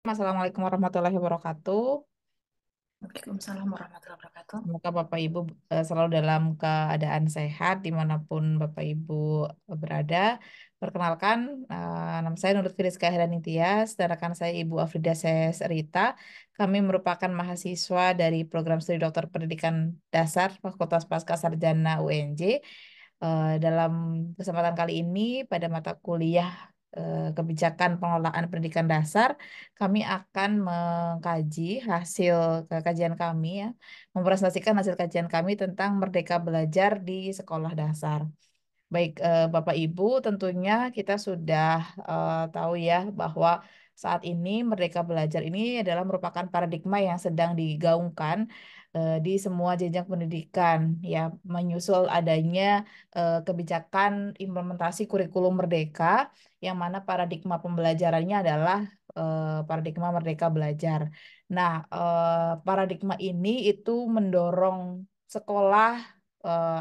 Assalamualaikum warahmatullahi wabarakatuh. Waalaikumsalam warahmatullahi wabarakatuh. Semoga Bapak Ibu selalu dalam keadaan sehat dimanapun Bapak Ibu berada. Perkenalkan, nama saya Nurut Firiska Ningtyas dan rekan saya Ibu Afrida Rita. Kami merupakan mahasiswa dari program studi Dokter Pendidikan Dasar Fakultas Pascasarjana UNJ. Dalam kesempatan kali ini pada mata kuliah kebijakan pengelolaan pendidikan dasar, kami akan mengkaji hasil kajian kami ya, mempresentasikan hasil kajian kami tentang Merdeka Belajar di sekolah dasar. Baik, Bapak Ibu, tentunya kita sudah tahu ya bahwa saat ini Merdeka Belajar ini adalah merupakan paradigma yang sedang digaungkan di semua jenjang pendidikan, ya, menyusul adanya kebijakan implementasi kurikulum Merdeka, yang mana paradigma pembelajarannya adalah paradigma Merdeka Belajar. Nah, paradigma ini itu mendorong sekolah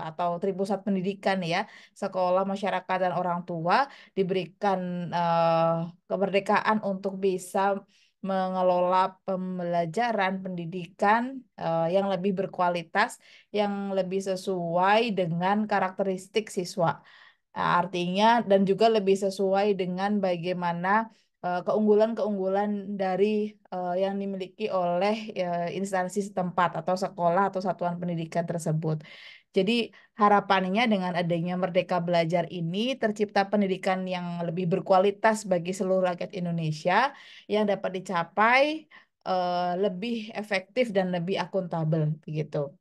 atau tripusat pendidikan ya, sekolah, masyarakat, dan orang tua diberikan kemerdekaan untuk bisa mengelola pembelajaran pendidikan yang lebih berkualitas, yang lebih sesuai dengan karakteristik siswa. Artinya dan juga lebih sesuai dengan bagaimana keunggulan-keunggulan dari yang dimiliki oleh instansi setempat atau sekolah atau satuan pendidikan tersebut. Jadi harapannya dengan adanya Merdeka Belajar ini tercipta pendidikan yang lebih berkualitas bagi seluruh rakyat Indonesia yang dapat dicapai lebih efektif dan lebih akuntabel begitu.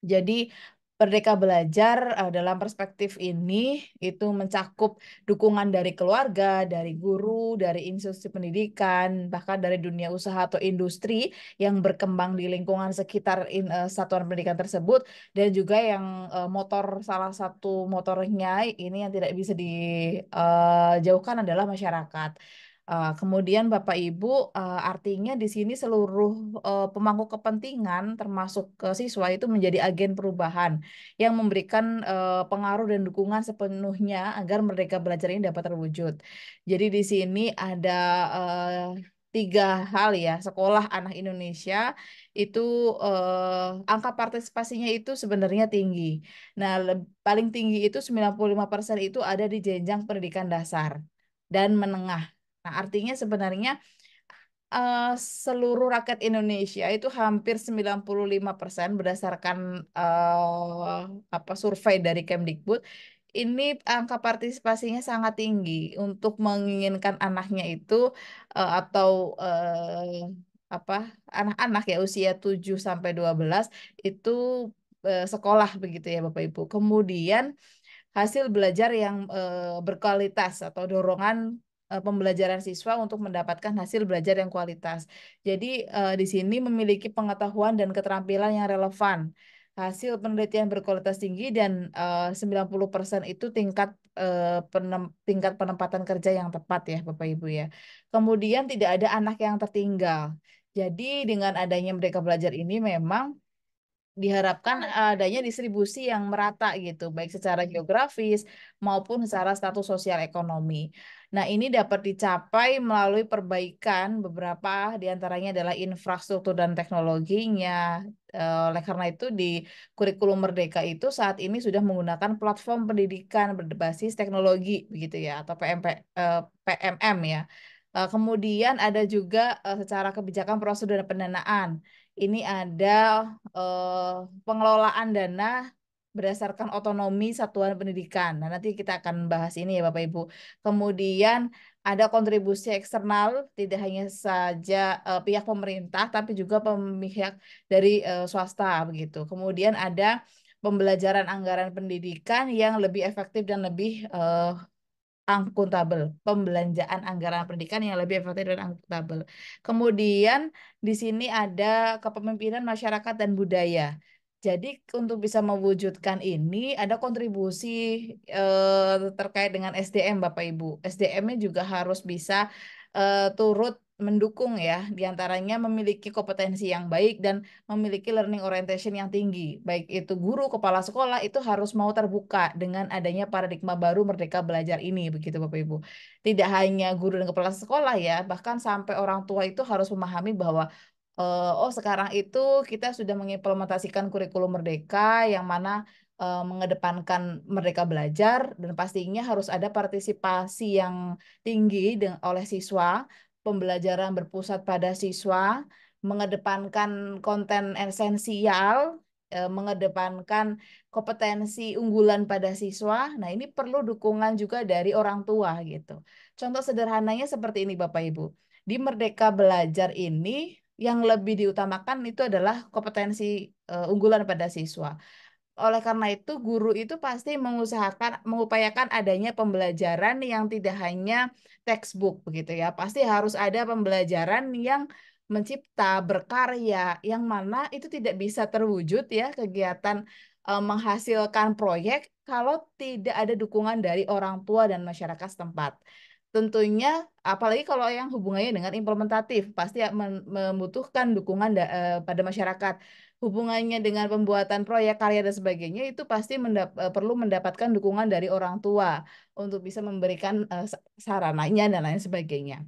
Jadi Merdeka Belajar dalam perspektif ini itu mencakup dukungan dari keluarga, dari guru, dari institusi pendidikan, bahkan dari dunia usaha atau industri yang berkembang di lingkungan sekitar satuan pendidikan tersebut, dan juga yang salah satu motornya ini yang tidak bisa dijauhkan adalah masyarakat. Kemudian Bapak Ibu, artinya di sini seluruh pemangku kepentingan termasuk siswa itu menjadi agen perubahan yang memberikan pengaruh dan dukungan sepenuhnya agar Merdeka Belajar ini dapat terwujud. Jadi di sini ada tiga hal ya, sekolah anak Indonesia itu angka partisipasinya itu sebenarnya tinggi. Nah, paling tinggi itu 95% itu ada di jenjang pendidikan dasar dan menengah. Nah, artinya sebenarnya eh, seluruh rakyat Indonesia itu hampir 95% berdasarkan apa survei dari Kemdikbud, ini angka partisipasinya sangat tinggi untuk menginginkan anaknya itu atau apa anak-anak ya usia 7 sampai 12 itu sekolah begitu ya Bapak Ibu. Kemudian hasil belajar yang berkualitas atau dorongan pembelajaran siswa untuk mendapatkan hasil belajar yang kualitas. Jadi di sini memiliki pengetahuan dan keterampilan yang relevan. Hasil penelitian berkualitas tinggi dan 90% itu tingkat penempatan kerja yang tepat ya Bapak Ibu ya. Kemudian tidak ada anak yang tertinggal. Jadi dengan adanya Merdeka Belajar ini memang diharapkan adanya distribusi yang merata gitu, baik secara geografis maupun secara status sosial ekonomi. Nah, ini dapat dicapai melalui perbaikan beberapa diantaranya adalah infrastruktur dan teknologinya. Oleh karena itu, di kurikulum Merdeka itu saat ini sudah menggunakan platform pendidikan berbasis teknologi, begitu ya, atau PMM ya. Kemudian ada juga secara kebijakan prosedur dan pendanaan. Ini ada eh, pengelolaan dana berdasarkan otonomi satuan pendidikan. Nah, nanti kita akan bahas ini ya Bapak Ibu. Kemudian ada kontribusi eksternal, tidak hanya saja pihak pemerintah, tapi juga pihak dari swasta begitu. Kemudian ada pembelajaran anggaran pendidikan yang lebih efektif dan lebih akuntabel, pembelanjaan anggaran pendidikan yang lebih efektif dan akuntabel. Kemudian di sini ada kepemimpinan masyarakat dan budaya. Jadi untuk bisa mewujudkan ini ada kontribusi terkait dengan SDM Bapak Ibu. SDM-nya juga harus bisa turut mendukung ya, diantaranya memiliki kompetensi yang baik dan memiliki learning orientation yang tinggi. Baik itu guru, kepala sekolah itu harus mau terbuka dengan adanya paradigma baru Merdeka Belajar ini, begitu Bapak Ibu. Tidak hanya guru dan kepala sekolah ya, bahkan sampai orang tua itu harus memahami bahwa oh sekarang itu kita sudah mengimplementasikan kurikulum Merdeka yang mana mengedepankan Merdeka Belajar dan pastinya harus ada partisipasi yang tinggi oleh siswa, pembelajaran berpusat pada siswa, mengedepankan konten esensial, mengedepankan kompetensi unggulan pada siswa. Nah, ini perlu dukungan juga dari orang tua gitu. Contoh sederhananya seperti ini Bapak Ibu. Di Merdeka Belajar ini yang lebih diutamakan itu adalah kompetensi unggulan pada siswa. Oleh karena itu, guru itu pasti mengupayakan adanya pembelajaran yang tidak hanya textbook begitu ya. Pasti harus ada pembelajaran yang mencipta, berkarya, yang mana itu tidak bisa terwujud ya kegiatan menghasilkan proyek kalau tidak ada dukungan dari orang tua dan masyarakat setempat. Tentunya, apalagi kalau yang hubungannya dengan implementatif, pasti membutuhkan dukungan pada masyarakat. Hubungannya dengan pembuatan proyek karya dan sebagainya itu pasti perlu mendapatkan dukungan dari orang tua untuk bisa memberikan sarananya dan lain sebagainya.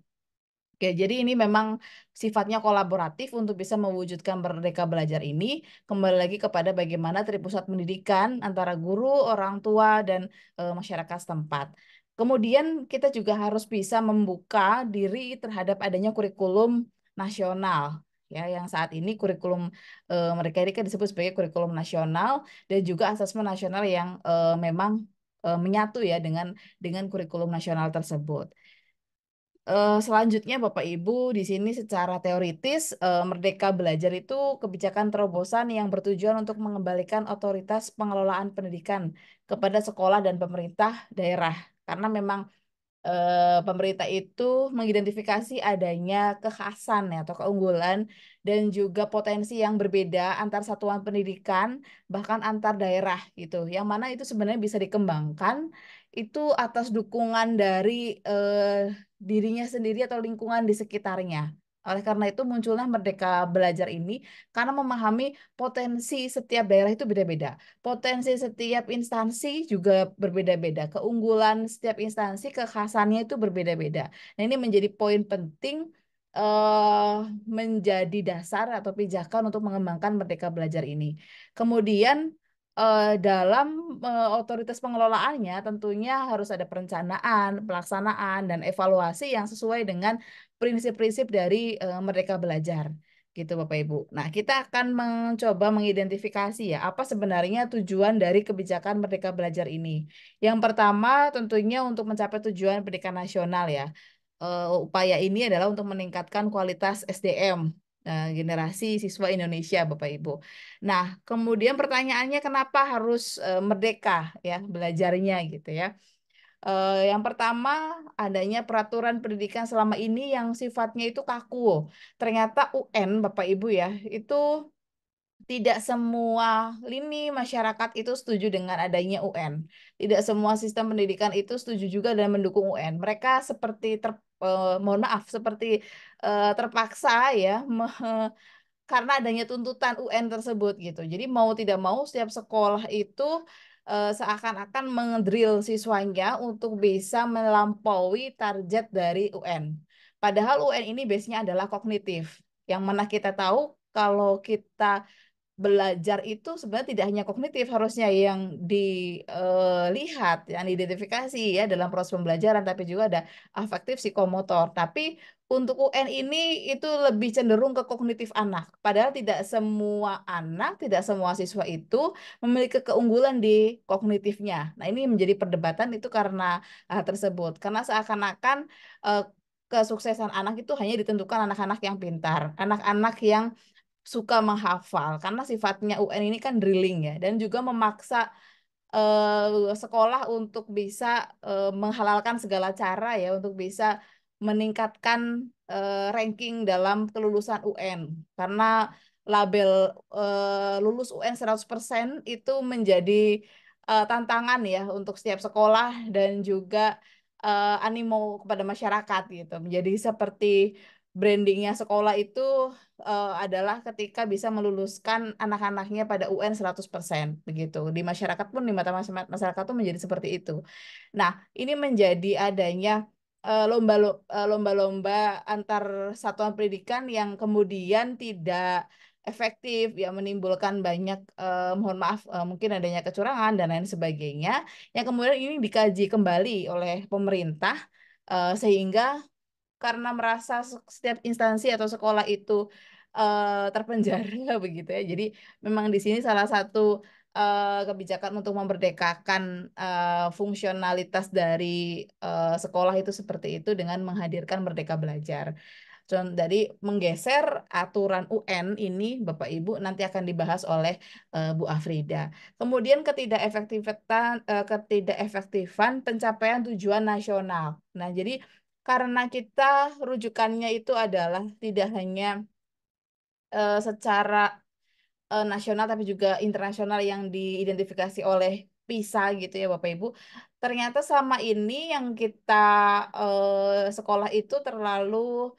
Oke, jadi ini memang sifatnya kolaboratif untuk bisa mewujudkan Merdeka Belajar ini. Kembali lagi kepada bagaimana tripusat pendidikan antara guru, orang tua, dan masyarakat setempat. Kemudian kita juga harus bisa membuka diri terhadap adanya kurikulum nasional. Ya, yang saat ini kurikulum mereka ini kan disebut sebagai kurikulum nasional dan juga asesmen nasional yang memang menyatu ya dengan kurikulum nasional tersebut. Selanjutnya Bapak Ibu di sini secara teoritis Merdeka Belajar itu kebijakan terobosan yang bertujuan untuk mengembalikan otoritas pengelolaan pendidikan kepada sekolah dan pemerintah daerah. Karena memang pemerintah itu mengidentifikasi adanya kekhasan ya, atau keunggulan dan juga potensi yang berbeda antar satuan pendidikan bahkan antar daerah gitu. Yang mana itu sebenarnya bisa dikembangkan itu atas dukungan dari dirinya sendiri atau lingkungan di sekitarnya. Oleh karena itu munculnya Merdeka Belajar ini karena memahami potensi setiap daerah itu beda-beda. Potensi setiap instansi juga berbeda-beda. Keunggulan setiap instansi, kekhasannya itu berbeda-beda. Nah, ini menjadi poin penting eh, menjadi dasar atau pijakan untuk mengembangkan Merdeka Belajar ini. Kemudian dalam otoritas pengelolaannya tentunya harus ada perencanaan, pelaksanaan, dan evaluasi yang sesuai dengan prinsip-prinsip dari Merdeka Belajar gitu Bapak Ibu. Nah, kita akan mencoba mengidentifikasi ya apa sebenarnya tujuan dari kebijakan Merdeka Belajar ini. Yang pertama tentunya untuk mencapai tujuan pendidikan nasional ya. Upaya ini adalah untuk meningkatkan kualitas SDM generasi siswa Indonesia Bapak Ibu. Nah, kemudian pertanyaannya kenapa harus merdeka ya belajarnya gitu ya. Yang pertama, adanya peraturan pendidikan selama ini yang sifatnya itu kaku. Ternyata UN, Bapak Ibu ya, itu tidak semua lini masyarakat itu setuju dengan adanya UN. Tidak semua sistem pendidikan itu setuju juga dan mendukung UN. Mereka seperti mohon maaf, seperti terpaksa ya karena adanya tuntutan UN tersebut gitu. Jadi mau tidak mau setiap sekolah itu seakan-akan mengedrill siswanya untuk bisa melampaui target dari UN. Padahal UN ini base-nya adalah kognitif. Yang mana kita tahu kalau kita belajar itu sebenarnya tidak hanya kognitif harusnya yang dilihat, yang diidentifikasi ya dalam proses pembelajaran, tapi juga ada afektif psikomotor. Tapi untuk UN ini itu lebih cenderung ke kognitif anak. Padahal tidak semua anak, tidak semua siswa itu memiliki keunggulan di kognitifnya. Nah, ini menjadi perdebatan itu karena hal tersebut. Karena seakan-akan eh, kesuksesan anak itu hanya ditentukan anak-anak yang pintar, anak-anak yang suka menghafal karena sifatnya UN ini kan drilling ya dan juga memaksa sekolah untuk bisa menghalalkan segala cara ya untuk bisa meningkatkan ranking dalam kelulusan UN karena label lulus UN 100% itu menjadi tantangan ya untuk setiap sekolah dan juga animo kepada masyarakat gitu menjadi seperti brandingnya sekolah itu adalah ketika bisa meluluskan anak-anaknya pada UN 100% begitu. Di masyarakat pun di mata masyarakat tuh menjadi seperti itu. Nah, ini menjadi adanya lomba-lomba antar satuan pendidikan yang kemudian tidak efektif, ya menimbulkan banyak mohon maaf mungkin adanya kecurangan dan lain sebagainya. Yang kemudian ini dikaji kembali oleh pemerintah sehingga karena merasa setiap instansi atau sekolah itu terpenjara begitu ya. Jadi memang di sini salah satu kebijakan untuk memerdekakan fungsionalitas dari sekolah itu seperti itu dengan menghadirkan Merdeka Belajar. Jadi menggeser aturan UN ini Bapak Ibu nanti akan dibahas oleh Bu Afrida. Kemudian ketidakefektifan pencapaian tujuan nasional. Nah, jadi karena kita rujukannya itu adalah tidak hanya secara nasional tapi juga internasional yang diidentifikasi oleh PISA gitu ya Bapak Ibu. Ternyata sama ini yang kita sekolah itu terlalu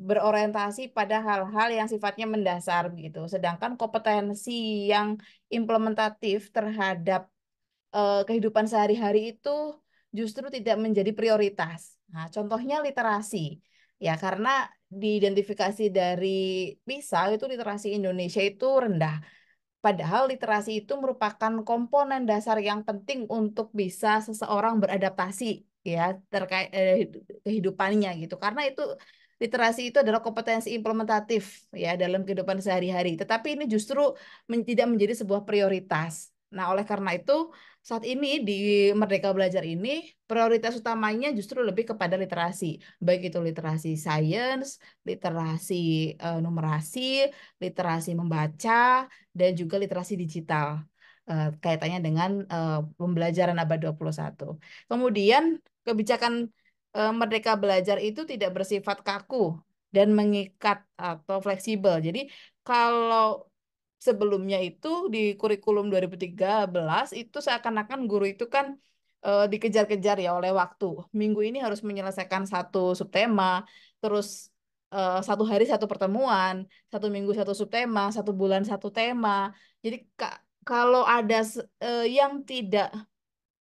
berorientasi pada hal-hal yang sifatnya mendasar gitu. Sedangkan kompetensi yang implementatif terhadap kehidupan sehari-hari itu justru tidak menjadi prioritas. Nah, contohnya literasi. Ya, karena diidentifikasi dari PISA itu literasi Indonesia itu rendah. Padahal literasi itu merupakan komponen dasar yang penting untuk bisa seseorang beradaptasi ya terkait kehidupannya gitu. Karena itu literasi itu adalah kompetensi implementatif ya dalam kehidupan sehari-hari. Tetapi ini justru tidak menjadi sebuah prioritas. Nah, oleh karena itu saat ini di Merdeka Belajar ini prioritas utamanya justru lebih kepada literasi, baik itu literasi sains, literasi numerasi, literasi membaca, dan juga literasi digital kaitannya dengan pembelajaran abad 21. Kemudian kebijakan Merdeka Belajar itu tidak bersifat kaku dan mengikat atau fleksibel. Jadi kalau sebelumnya itu di kurikulum 2013 itu seakan-akan guru itu kan dikejar-kejar ya oleh waktu. Minggu ini harus menyelesaikan satu subtema, terus satu hari satu pertemuan, satu minggu satu subtema, satu bulan satu tema. Jadi kalau ada yang tidak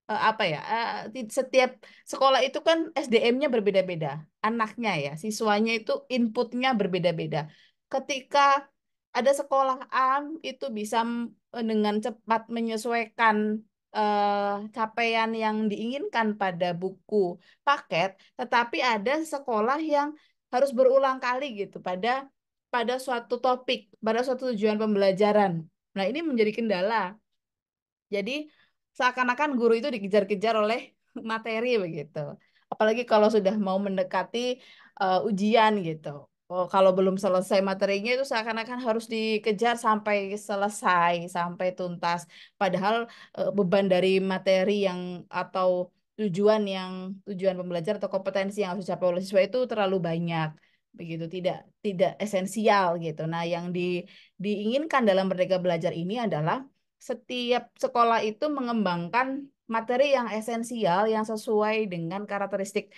apa ya setiap sekolah itu kan SDM-nya berbeda-beda, anaknya ya, siswanya itu inputnya berbeda-beda. Ketika ada sekolah A itu bisa dengan cepat menyesuaikan capaian yang diinginkan pada buku paket, tetapi ada sekolah yang harus berulang kali gitu pada pada suatu topik, pada suatu tujuan pembelajaran. Nah, ini menjadi kendala. Jadi seakan-akan guru itu dikejar-kejar oleh materi begitu. Apalagi kalau sudah mau mendekati ujian gitu. Oh, kalau belum selesai materinya itu seakan-akan harus dikejar sampai selesai, sampai tuntas. Padahal beban dari materi yang atau tujuan yang tujuan pembelajaran atau kompetensi yang harus dicapai oleh siswa itu terlalu banyak. Begitu, tidak esensial gitu. Nah, yang diinginkan dalam Merdeka Belajar ini adalah setiap sekolah itu mengembangkan materi yang esensial yang sesuai dengan karakteristik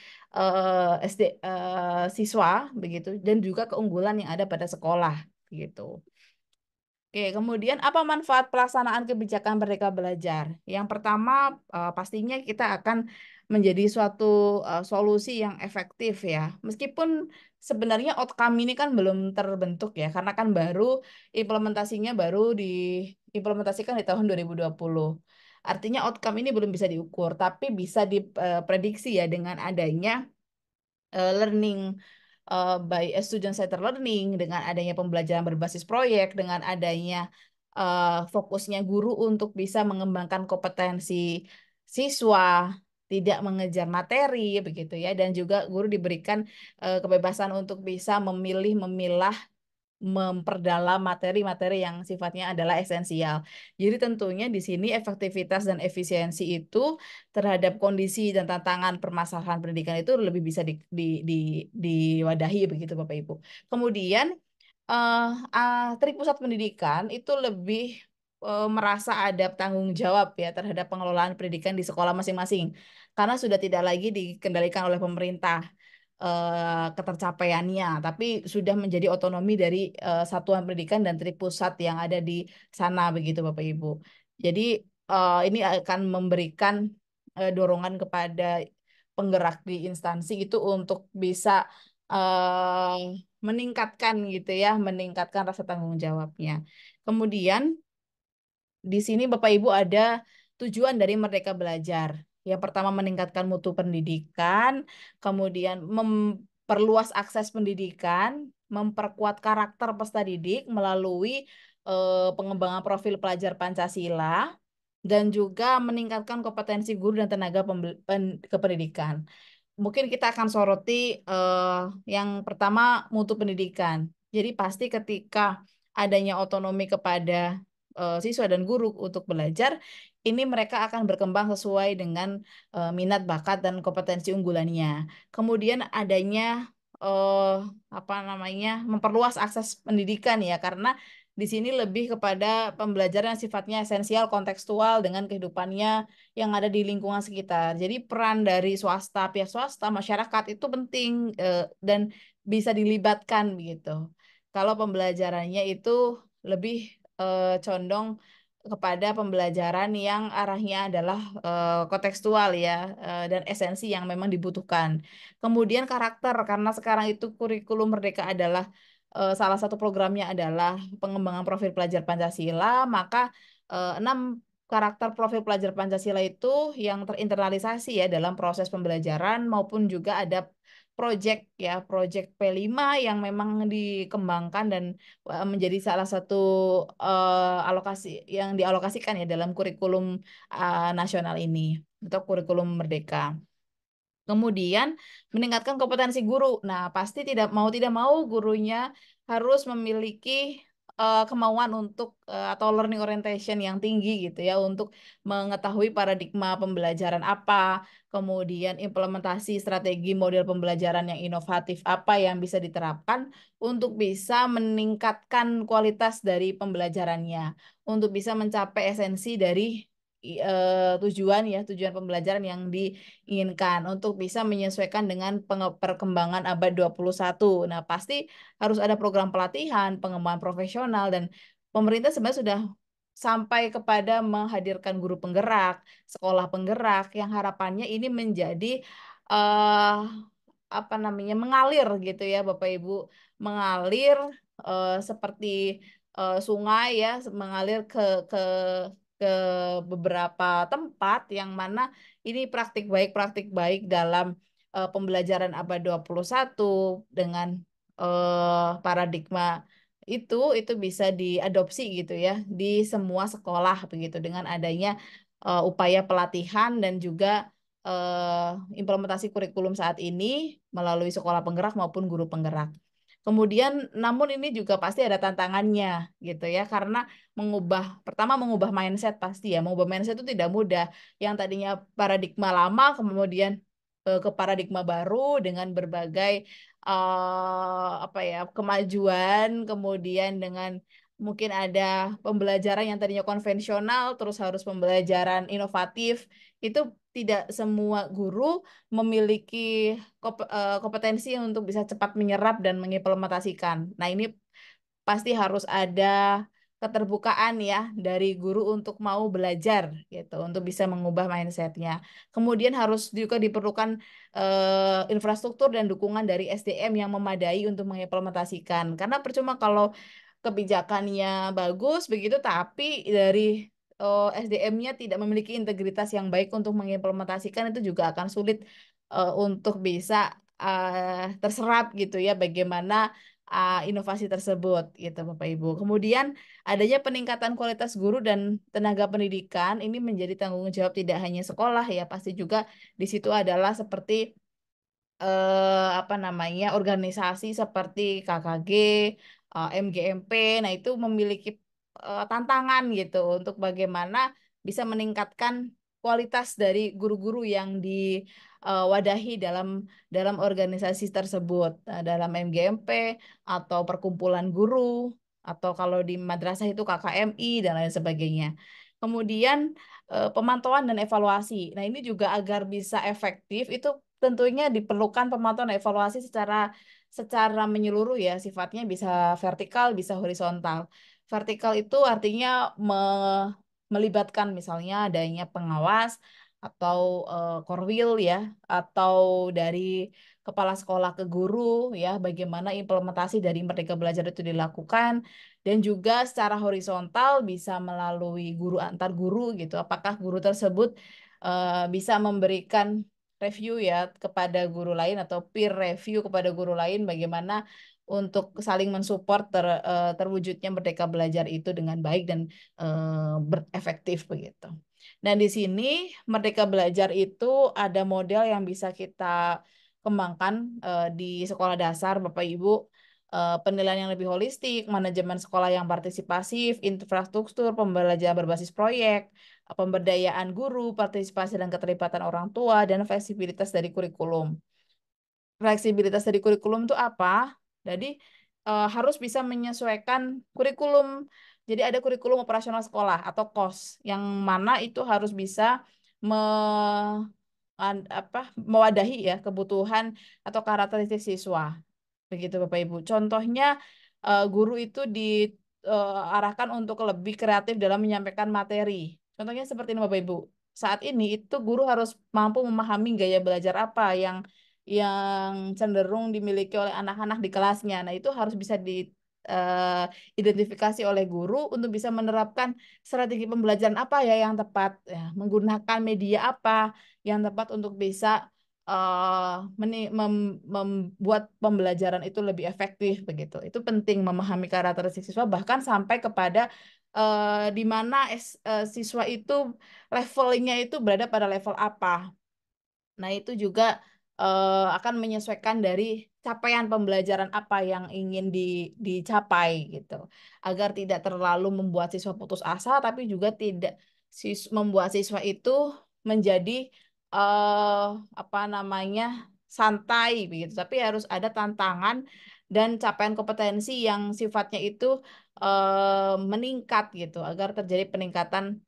siswa begitu dan juga keunggulan yang ada pada sekolah gitu. Oke, kemudian apa manfaat pelaksanaan kebijakan Merdeka Belajar? Yang pertama, pastinya kita akan menjadi suatu solusi yang efektif ya. Meskipun sebenarnya outcome ini kan belum terbentuk ya, karena kan baru implementasinya baru diimplementasikan di tahun 2020. Artinya outcome ini belum bisa diukur, tapi bisa diprediksi ya dengan adanya learning by student-centered learning, dengan adanya pembelajaran berbasis proyek, dengan adanya fokusnya guru untuk bisa mengembangkan kompetensi siswa, tidak mengejar materi begitu ya, dan juga guru diberikan kebebasan untuk bisa memilih memilah memperdalam materi-materi yang sifatnya adalah esensial. Jadi tentunya di sini efektivitas dan efisiensi itu terhadap kondisi dan tantangan permasalahan pendidikan itu lebih bisa diwadahi begitu Bapak Ibu. Kemudian eh Trik Pusat Pendidikan itu lebih merasa ada tanggung jawab ya terhadap pengelolaan pendidikan di sekolah masing-masing karena sudah tidak lagi dikendalikan oleh pemerintah. ketercapaiannya, tapi sudah menjadi otonomi dari satuan pendidikan dan pusat yang ada di sana begitu Bapak Ibu. Jadi ini akan memberikan dorongan kepada penggerak di instansi itu untuk bisa eh, meningkatkan gitu ya, meningkatkan rasa tanggung jawabnya. Kemudian di sini Bapak Ibu ada tujuan dari Merdeka Belajar. Yang pertama meningkatkan mutu pendidikan, kemudian memperluas akses pendidikan, memperkuat karakter peserta didik melalui pengembangan profil pelajar Pancasila, dan juga meningkatkan kompetensi guru dan tenaga kependidikan. Mungkin kita akan soroti yang pertama mutu pendidikan. Jadi pasti ketika adanya otonomi kepada siswa dan guru untuk belajar, ini mereka akan berkembang sesuai dengan minat, bakat, dan kompetensi unggulannya. Kemudian adanya eh, apa namanya memperluas akses pendidikan ya, karena di sini lebih kepada pembelajaran yang sifatnya esensial, kontekstual dengan kehidupannya yang ada di lingkungan sekitar. Jadi peran dari swasta, pihak swasta, masyarakat itu penting dan bisa dilibatkan begitu. Kalau pembelajarannya itu lebih condong kepada pembelajaran yang arahnya adalah kontekstual ya, dan esensi yang memang dibutuhkan. Kemudian karakter, karena sekarang itu kurikulum Merdeka adalah salah satu programnya adalah pengembangan profil pelajar Pancasila, maka 6 karakter profil pelajar Pancasila itu yang terinternalisasi ya dalam proses pembelajaran, maupun juga ada project ya, project P5 yang memang dikembangkan dan menjadi salah satu alokasi yang dialokasikan ya dalam kurikulum nasional ini atau kurikulum Merdeka. Kemudian meningkatkan kompetensi guru. Nah, pasti tidak mau gurunya harus memiliki kemauan untuk atau learning orientation yang tinggi gitu ya, untuk mengetahui paradigma pembelajaran apa, kemudian implementasi strategi model pembelajaran yang inovatif apa yang bisa diterapkan untuk bisa meningkatkan kualitas dari pembelajarannya, untuk bisa mencapai esensi dari tujuan pembelajaran yang diinginkan, untuk bisa menyesuaikan dengan perkembangan abad 21. Nah, pasti harus ada program pelatihan, pengembangan profesional, dan pemerintah sebenarnya sudah sampai kepada menghadirkan guru penggerak, sekolah penggerak yang harapannya ini menjadi eh apa namanya mengalir gitu ya Bapak Ibu, mengalir seperti sungai ya, mengalir ke ke beberapa tempat yang mana ini praktik baik dalam pembelajaran abad 21 dengan paradigma itu bisa diadopsi gitu ya di semua sekolah begitu, dengan adanya upaya pelatihan dan juga implementasi kurikulum saat ini melalui sekolah penggerak maupun guru penggerak. Kemudian, namun ini juga pasti ada tantangannya gitu ya, karena pertama mengubah mindset pasti ya, mengubah mindset itu tidak mudah. Yang tadinya paradigma lama kemudian ke paradigma baru dengan berbagai apa ya kemajuan, kemudian dengan mungkin ada pembelajaran yang tadinya konvensional terus harus pembelajaran inovatif, itu tidak semua guru memiliki kompetensi untuk bisa cepat menyerap dan mengimplementasikan. Nah, ini pasti harus ada keterbukaan ya dari guru untuk mau belajar gitu, untuk bisa mengubah mindsetnya. Kemudian harus juga diperlukan infrastruktur dan dukungan dari SDM yang memadai untuk mengimplementasikan. Karena percuma kalau kebijakannya bagus begitu, tapi dari SDM-nya tidak memiliki integritas yang baik untuk mengimplementasikan, itu juga akan sulit untuk bisa terserap gitu ya bagaimana inovasi tersebut gitu Bapak Ibu. Kemudian adanya peningkatan kualitas guru dan tenaga pendidikan ini menjadi tanggung jawab tidak hanya sekolah ya, pasti juga di situ adalah seperti apa namanya organisasi seperti KKG, MGMP. Nah, itu memiliki tantangan gitu untuk bagaimana bisa meningkatkan kualitas dari guru-guru yang diwadahi dalam organisasi tersebut. Nah, dalam MGMP atau perkumpulan guru, atau kalau di madrasah itu KKMI dan lain sebagainya. Kemudian pemantauan dan evaluasi. Nah, ini juga agar bisa efektif itu tentunya diperlukan pemantauan dan evaluasi secara secara menyeluruh ya, sifatnya bisa vertikal, bisa horizontal. Vertikal itu artinya melibatkan misalnya adanya pengawas atau korwil ya, atau dari kepala sekolah ke guru ya, bagaimana implementasi dari Merdeka Belajar itu dilakukan, dan juga secara horizontal bisa melalui guru antar guru gitu. Apakah guru tersebut bisa memberikan review ya kepada guru lain atau peer review kepada guru lain bagaimana untuk saling mensupport terwujudnya Merdeka Belajar itu dengan baik dan berefektif begitu. Dan di sini Merdeka Belajar itu ada model yang bisa kita kembangkan di sekolah dasar Bapak Ibu. Penilaian yang lebih holistik, manajemen sekolah yang partisipasif, infrastruktur pembelajaran berbasis proyek, pemberdayaan guru, partisipasi dan keterlibatan orang tua, dan fleksibilitas dari kurikulum. Fleksibilitas dari kurikulum itu apa? Jadi harus bisa menyesuaikan kurikulum. Jadi ada kurikulum operasional sekolah atau KOS yang mana itu harus bisa me, mewadahi ya kebutuhan atau karakteristik siswa. Begitu Bapak Ibu. Contohnya guru itu diarahkan untuk lebih kreatif dalam menyampaikan materi. Contohnya seperti ini Bapak Ibu. Saat ini itu guru harus mampu memahami gaya belajar apa yang cenderung dimiliki oleh anak-anak di kelasnya. Nah, itu harus bisa diidentifikasi oleh guru untuk bisa menerapkan strategi pembelajaran apa ya yang tepat, ya, menggunakan media apa yang tepat untuk bisa membuat pembelajaran itu lebih efektif begitu. Itu penting memahami karakteristik siswa bahkan sampai kepada di mana siswa itu levelingnya itu berada pada level apa. Nah, itu juga akan menyesuaikan dari capaian pembelajaran apa yang ingin dicapai gitu. Agar tidak terlalu membuat siswa putus asa, tapi juga tidak membuat siswa itu menjadi eh apa namanya santai begitu. Tapi harus ada tantangan dan capaian kompetensi yang sifatnya itu meningkat gitu, agar terjadi peningkatan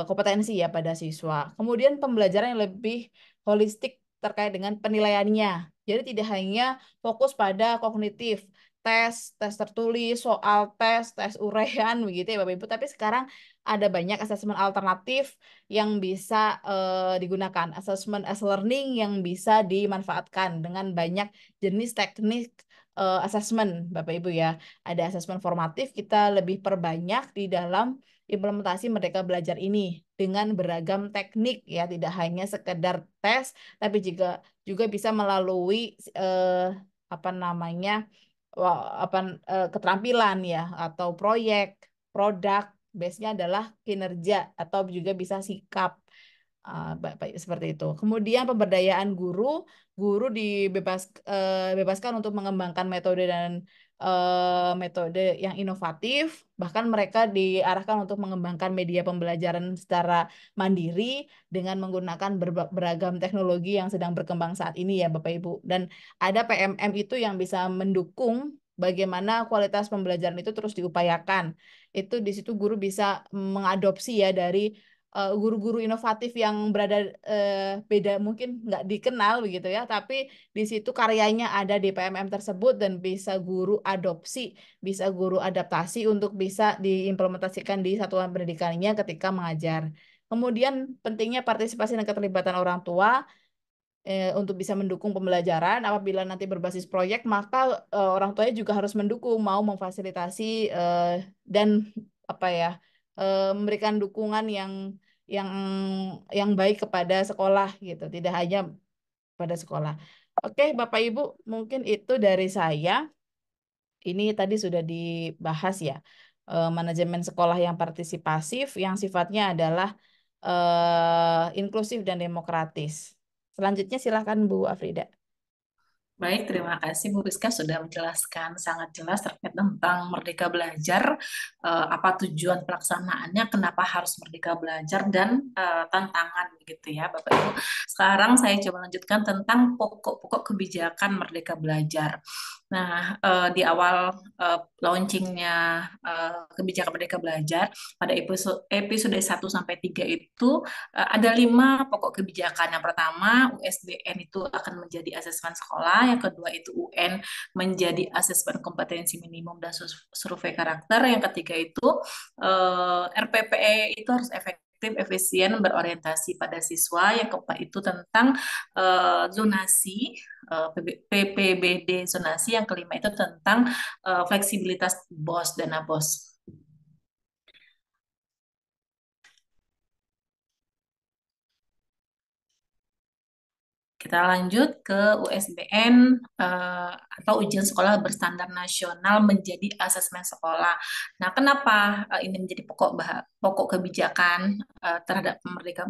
kompetensi ya pada siswa. Kemudian pembelajaran yang lebih holistik terkait dengan penilaiannya. Jadi tidak hanya fokus pada kognitif, tes tertulis, soal tes uraian begitu ya Bapak Ibu. Tapi sekarang ada banyak asesmen alternatif yang bisa digunakan. Asesmen as learning yang bisa dimanfaatkan dengan banyak jenis teknik asesmen Bapak Ibu ya. Ada asesmen formatif, kita lebih perbanyak di dalam implementasi Merdeka Belajar ini dengan beragam teknik ya, tidak hanya sekedar tes tapi juga bisa melalui apa namanya keterampilan ya atau proyek, produk, base-nya adalah kinerja atau juga bisa sikap. Seperti itu. Kemudian pemberdayaan guru, guru bebaskan untuk mengembangkan metode dan metode yang inovatif, bahkan mereka diarahkan untuk mengembangkan media pembelajaran secara mandiri dengan menggunakan beragam teknologi yang sedang berkembang saat ini ya Bapak Ibu. Dan ada PMM itu yang bisa mendukung bagaimana kualitas pembelajaran itu terus diupayakan. Itu di situ guru bisa mengadopsi ya dari guru-guru inovatif yang berada beda mungkin nggak dikenal begitu ya, tapi di situ karyanya ada di PMM tersebut dan bisa guru adopsi, bisa guru adaptasi untuk bisa diimplementasikan di satuan pendidikannya ketika mengajar. Kemudian pentingnya partisipasi dan keterlibatan orang tua untuk bisa mendukung pembelajaran. Apabila nanti berbasis proyek, maka orang tuanya juga harus mendukung, mau memfasilitasi dan apa ya, memberikan dukungan yang yang baik kepada sekolah gitu, tidak hanya pada sekolah. Oke, Bapak Ibu, mungkin itu dari saya. Ini tadi sudah dibahas ya, manajemen sekolah yang partisipasif, yang sifatnya adalah inklusif dan demokratis. Selanjutnya silakan Bu Afrida. Baik, terima kasih Bu Rizka sudah menjelaskan sangat jelas terkait tentang Merdeka Belajar, apa tujuan pelaksanaannya, kenapa harus Merdeka Belajar, dan tantangan begitu ya Bapak Ibu. Sekarang saya coba lanjutkan tentang pokok-pokok kebijakan Merdeka Belajar. Nah, di awal launchingnya kebijakan Merdeka Belajar pada episode 1 sampai 3 itu ada 5 pokok kebijakan. Yang pertama, USBN itu akan menjadi asesmen sekolah. Yang kedua itu UN menjadi asesmen kompetensi minimum dan survei karakter. Yang ketiga itu RPPE itu harus efektif, efisien, berorientasi pada siswa. Yang keempat itu tentang zonasi, PPBD zonasi. Yang kelima itu tentang fleksibilitas BOS, dana BOS. Kita lanjut ke USBN atau ujian sekolah berstandar nasional menjadi asesmen sekolah. Nah, kenapa ini menjadi pokok kebijakan terhadap Merdeka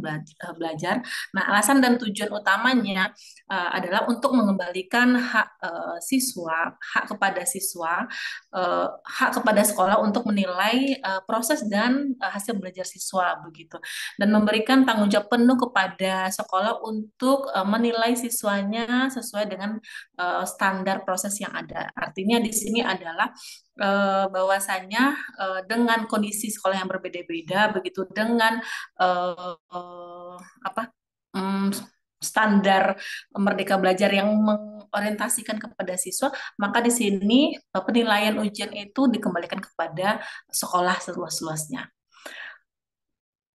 Belajar? Nah, alasan dan tujuan utamanya adalah untuk mengembalikan hak kepada sekolah untuk menilai proses dan hasil belajar siswa begitu, dan memberikan tanggung jawab penuh kepada sekolah untuk menilai siswanya sesuai dengan standar proses yang ada. Artinya di sini adalah bahwasanya dengan kondisi sekolah yang berbeda-beda begitu, dengan apa standar Merdeka Belajar yang mengorientasikan kepada siswa, maka di sini penilaian ujian itu dikembalikan kepada sekolah seluas-luasnya.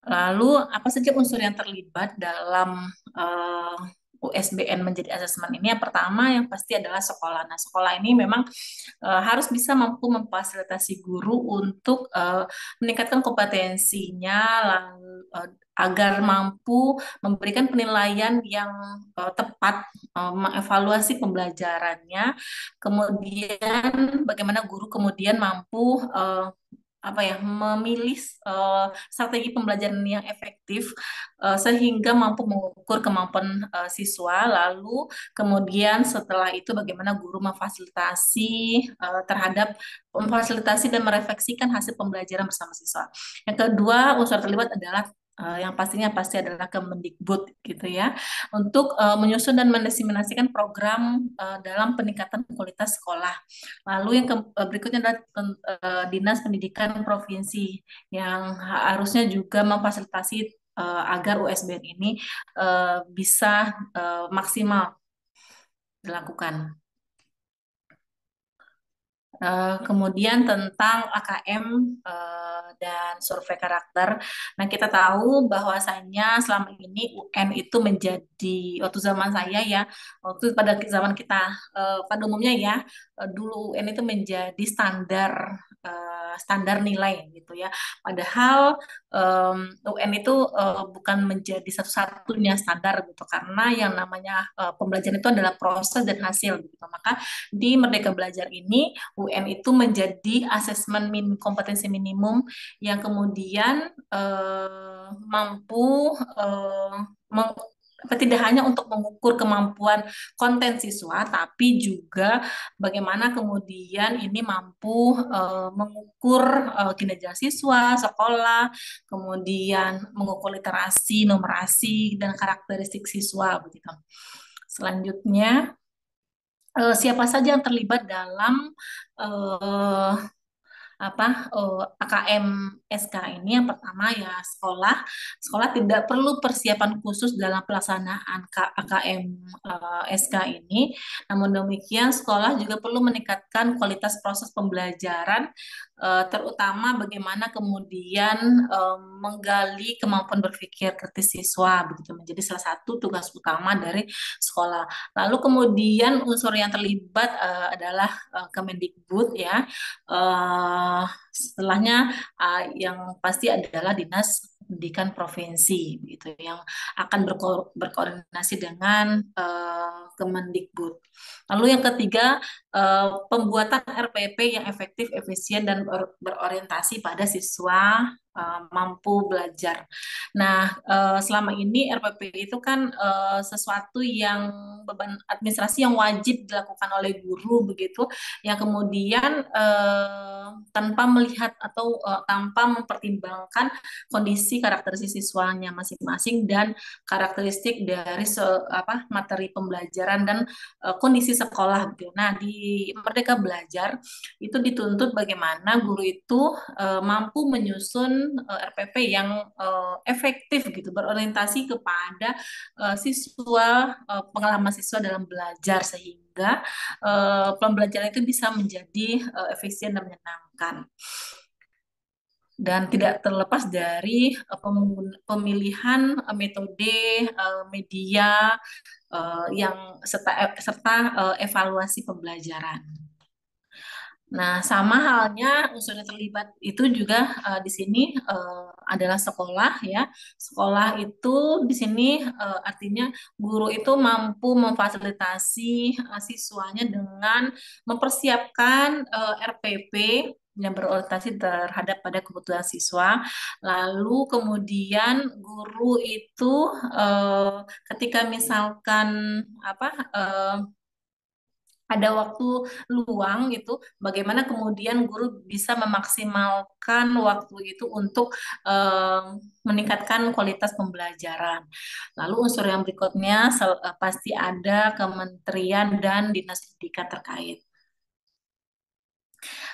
Lalu, apa saja unsur yang terlibat dalam USBN menjadi asesmen ini? Yang pertama, yang pasti adalah sekolah. Nah, sekolah ini memang harus bisa mampu memfasilitasi guru untuk meningkatkan kompetensinya, lalu agar mampu memberikan penilaian yang tepat, mengevaluasi pembelajarannya, kemudian bagaimana guru kemudian mampu memilih strategi pembelajaran yang efektif sehingga mampu mengukur kemampuan siswa. Lalu kemudian setelah itu bagaimana guru memfasilitasi dan merefleksikan hasil pembelajaran bersama siswa. Yang kedua, unsur terlibat adalah yang pastinya pasti adalah Kemendikbud gitu ya, untuk menyusun dan mendiseminasikan program dalam peningkatan kualitas sekolah. Lalu yang berikutnya adalah Dinas Pendidikan Provinsi yang harusnya juga memfasilitasi agar USBN ini bisa maksimal dilakukan. Kemudian tentang AKM dan survei karakter. Nah, kita tahu bahwasannya selama ini UN itu menjadi, waktu zaman saya ya, waktu pada zaman kita pada umumnya ya, dulu UN itu menjadi standar nilai gitu ya. Padahal UN itu bukan menjadi satu-satunya standar gitu, karena yang namanya pembelajaran itu adalah proses dan hasil gitu. Maka di Merdeka Belajar ini UN itu menjadi asesmen kompetensi minimum yang kemudian mampu tidak hanya untuk mengukur kemampuan konten siswa, tapi juga bagaimana kemudian ini mampu mengukur kinerja siswa, sekolah, kemudian mengukur literasi, numerasi, dan karakteristik siswa begitu. Selanjutnya, siapa saja yang terlibat dalam uh, AKM SK ini? Yang pertama ya sekolah tidak perlu persiapan khusus dalam pelaksanaan AKM SK ini. Namun demikian sekolah juga perlu meningkatkan kualitas proses pembelajaran, terutama bagaimana kemudian menggali kemampuan berpikir kritis siswa begitu, menjadi salah satu tugas utama dari sekolah. Lalu kemudian unsur yang terlibat adalah Kemendikbud ya. Setelahnya yang pasti adalah Dinas Pendidikan Provinsi gitu yang akan berkoordinasi dengan Kemendikbud. Lalu yang ketiga, pembuatan RPP yang efektif, efisien, dan berorientasi pada siswa mampu belajar. Nah, selama ini RPP itu kan sesuatu yang beban administrasi yang wajib dilakukan oleh guru begitu, yang kemudian tanpa melihat atau tanpa mempertimbangkan kondisi karakteristik siswanya masing-masing dan karakteristik dari materi pembelajaran dan kondisi sekolah gitu. Nah, di Merdeka Belajar itu dituntut bagaimana guru itu mampu menyusun RPP yang efektif gitu, berorientasi kepada pengalaman siswa dalam belajar sehingga pembelajaran itu bisa menjadi efisien dan menyenangkan dan tidak terlepas dari pemilihan metode media yang serta evaluasi pembelajaran. Nah, sama halnya unsur yang terlibat itu juga di sini adalah sekolah ya. Sekolah itu di sini artinya guru itu mampu memfasilitasi siswanya dengan mempersiapkan RPP yang berorientasi terhadap pada kebutuhan siswa. Lalu kemudian guru itu ketika misalkan apa ada waktu luang gitu, bagaimana kemudian guru bisa memaksimalkan waktu itu untuk meningkatkan kualitas pembelajaran. Lalu unsur yang berikutnya pasti ada kementerian dan dinas pendidikan terkait.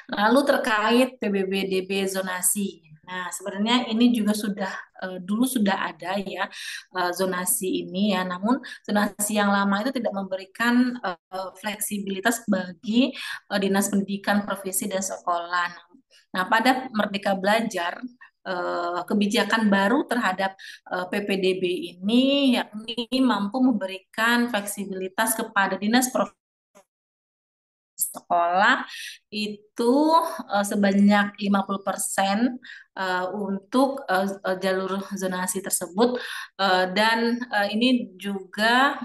Lalu terkait PBBDB zonasi. Nah, sebenarnya ini juga dulu sudah ada ya zonasi ini ya. Namun zonasi yang lama itu tidak memberikan fleksibilitas bagi dinas pendidikan provinsi dan sekolah. Nah, pada Merdeka Belajar kebijakan baru terhadap PPDB ini yakni mampu memberikan fleksibilitas kepada dinas provinsi sekolah itu sebanyak 50% untuk jalur zonasi tersebut dan ini juga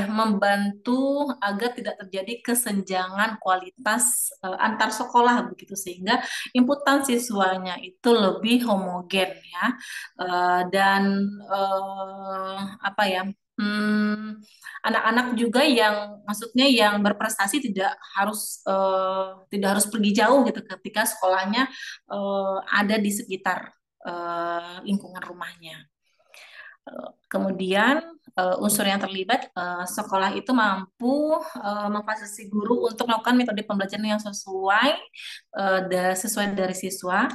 membantu agar tidak terjadi kesenjangan kualitas antar sekolah begitu sehingga inputan siswanya itu lebih homogen ya. Dan apa ya anak-anak juga yang maksudnya yang berprestasi tidak harus pergi jauh gitu ketika sekolahnya ada di sekitar lingkungan rumahnya. Kemudian unsur yang terlibat sekolah itu mampu memfasilitasi guru untuk melakukan metode pembelajaran yang sesuai dari siswa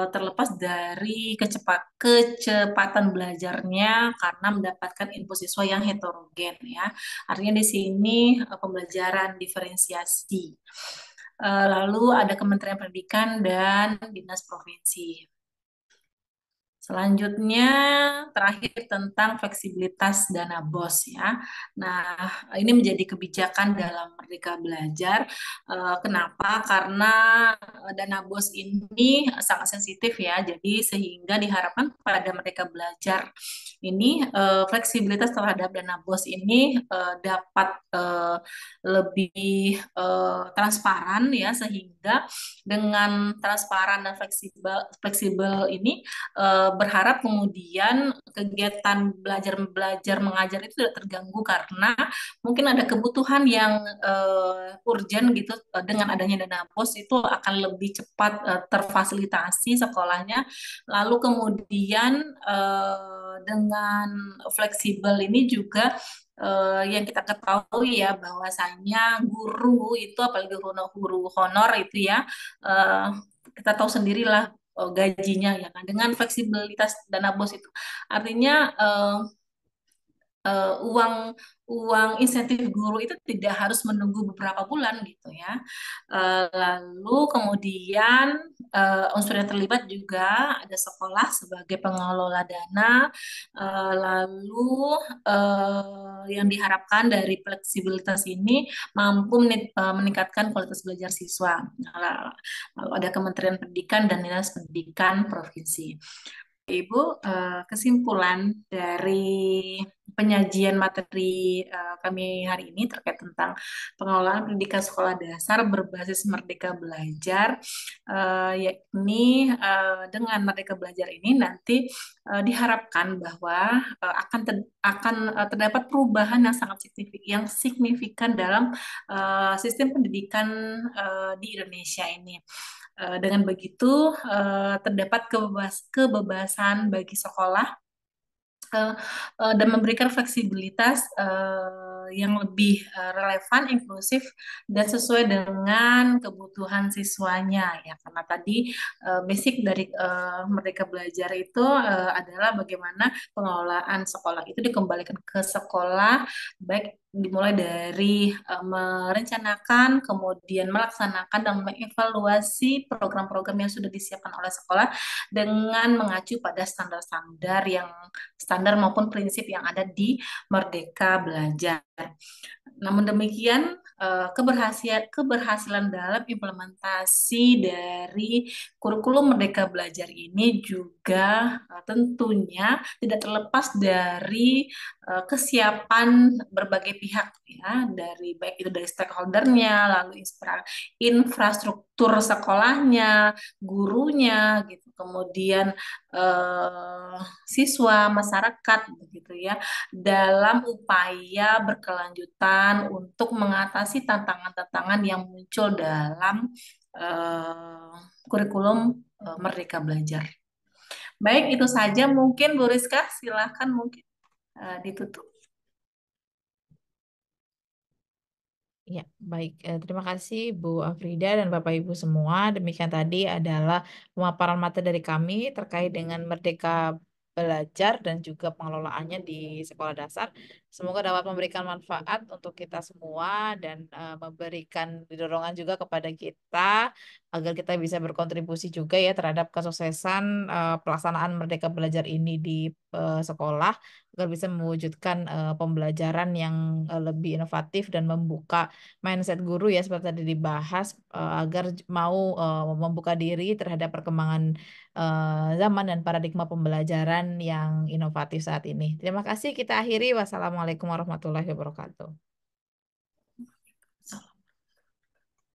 terlepas dari kecepatan belajarnya karena mendapatkan input siswa yang heterogen ya. Artinya di sini pembelajaran diferensiasi. Lalu ada Kementerian Pendidikan dan Dinas Provinsi. Selanjutnya, terakhir tentang fleksibilitas dana BOS ya. Nah, ini menjadi kebijakan dalam Merdeka Belajar. Kenapa? Karena dana BOS ini sangat sensitif ya. Jadi sehingga diharapkan pada Merdeka Belajar ini fleksibilitas terhadap dana BOS ini dapat lebih transparan ya, sehingga dengan transparan dan fleksibel ini berharap kemudian kegiatan belajar mengajar itu tidak terganggu karena mungkin ada kebutuhan yang urgent gitu dengan adanya dana BOS itu akan lebih cepat terfasilitasi sekolahnya. Lalu kemudian dengan fleksibel ini juga yang kita ketahui ya bahwasanya guru itu apalagi guru honor itu ya kita tahu sendirilah gajinya ya kan dengan fleksibilitas dana BOS itu artinya uang uang insentif guru itu tidak harus menunggu beberapa bulan gitu ya. Lalu kemudian unsur yang terlibat juga ada sekolah sebagai pengelola dana. Lalu yang diharapkan dari fleksibilitas ini mampu meningkatkan kualitas belajar siswa. Lalu ada Kementerian Pendidikan dan Dinas Pendidikan Provinsi. Ibu, kesimpulan dari penyajian materi kami hari ini terkait tentang pengelolaan pendidikan sekolah dasar berbasis Merdeka Belajar, yakni dengan Merdeka Belajar ini nanti diharapkan bahwa terdapat perubahan yang sangat signifikan dalam sistem pendidikan di Indonesia ini. Dengan begitu, terdapat kebebasan bagi sekolah eh, dan memberikan fleksibilitas yang lebih relevan, inklusif, dan sesuai dengan kebutuhan siswanya ya. Karena tadi basic dari Merdeka Belajar itu adalah bagaimana pengelolaan sekolah itu dikembalikan ke sekolah, baik dimulai dari merencanakan, kemudian melaksanakan dan mengevaluasi program-program yang sudah disiapkan oleh sekolah dengan mengacu pada standar maupun prinsip yang ada di Merdeka Belajar. Namun demikian, keberhasilan dalam implementasi dari kurikulum Merdeka Belajar ini juga tentunya tidak terlepas dari kesiapan berbagai pihak ya, dari baik itu dari stakeholdernya, lalu infrastruktur sekolahnya, gurunya gitu, kemudian eh, siswa, masyarakat begitu ya, dalam upaya berkelanjutan untuk mengatasi tantangan-tantangan yang muncul dalam eh, kurikulum Merdeka Belajar. Baik, itu saja mungkin Bu Rizka, silakan mungkin ditutup. Ya, baik. Terima kasih Bu Afrida dan Bapak Ibu semua. Demikian tadi adalah pemaparan materi dari kami terkait dengan Merdeka Belajar dan juga pengelolaannya di sekolah dasar. Semoga dapat memberikan manfaat untuk kita semua dan memberikan dorongan juga kepada kita agar kita bisa berkontribusi juga ya terhadap kesuksesan pelaksanaan Merdeka Belajar ini di sekolah agar bisa mewujudkan pembelajaran yang lebih inovatif dan membuka mindset guru ya seperti tadi dibahas agar mau membuka diri terhadap perkembangan zaman dan paradigma pembelajaran yang inovatif saat ini. Terima kasih kita akhiri. Wassalamualaikum warahmatullahi wabarakatuh.